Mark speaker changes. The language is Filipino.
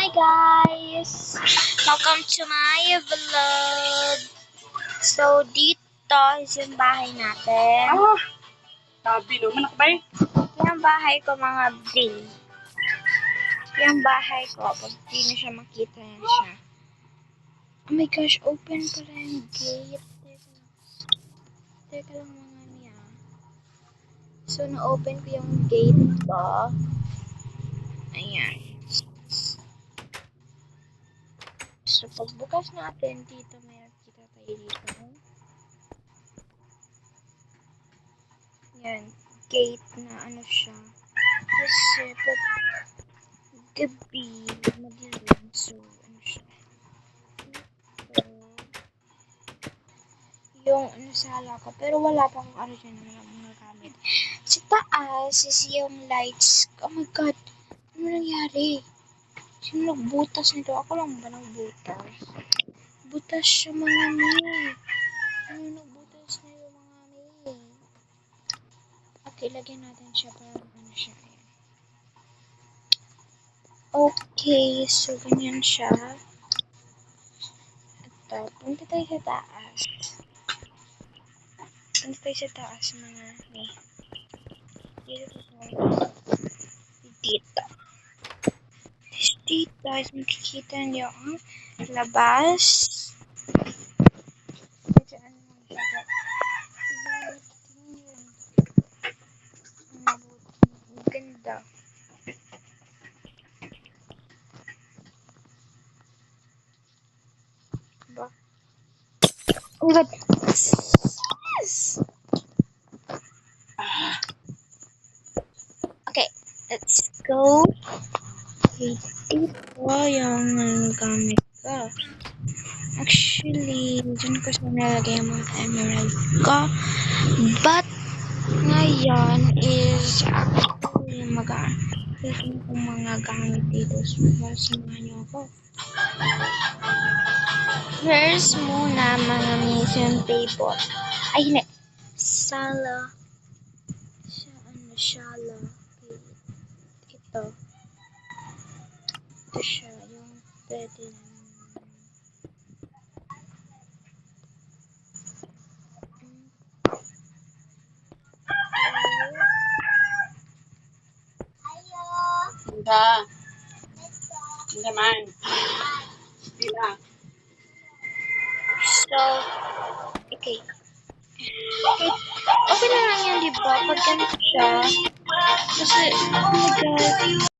Speaker 1: Hi guys! Welcome to my vlog. So, dito is yung bahay natin.
Speaker 2: Sabi naman ako ba eh?
Speaker 1: Yung bahay ko mga bing. Yung bahay ko, pag di nyo siya makita yan siya. Oh my gosh, open pala yung gate. Teka lang mga niya. So, na-open ko yung gate ko. Ayan. So, pagbukas natin dito, may nakita tayo dito. Yan, gate na ano siya. Kasi pag gabi, madilim. So, ano siya. Ito. Yung ano sa hala ko. Pero wala pa akong ano dyan na mga gamit. Sa taas is yung lights. Oh my god. Ano nangyari? Sino nagbutas nito? Ako lang ba nagbutas? Butas siya mga mi. Ano nagbutas na yung mga mi? Okay, lagyan natin siya para ano siya. Ayan. Okay, so ganyan siya. Ito, punta tayo sa taas. Punta tayo sa taas mga mi. Dito tayo. Dito. Dito, is makikita niyo ang labas. Medyo ano lang siya. Ang ganda. Diba? Oh my god. Okay, let's go. Okay, dito yung gamit ko. Actually, dyan ko siya nalagay yung mga emerald ko. But, ngayon is actually mag-aagin ko mga gamit dito. So, samahan niyo ako. First muna, mga mission table. Ay, hindi. Sala. Shala. Ito. Ito siya. Yung pwede na.
Speaker 2: Hindi. Hindi naman. Hindi na.
Speaker 1: So, okay. Okay na lang yan, di ba? Pag ganito siya. Kasi, oh my god.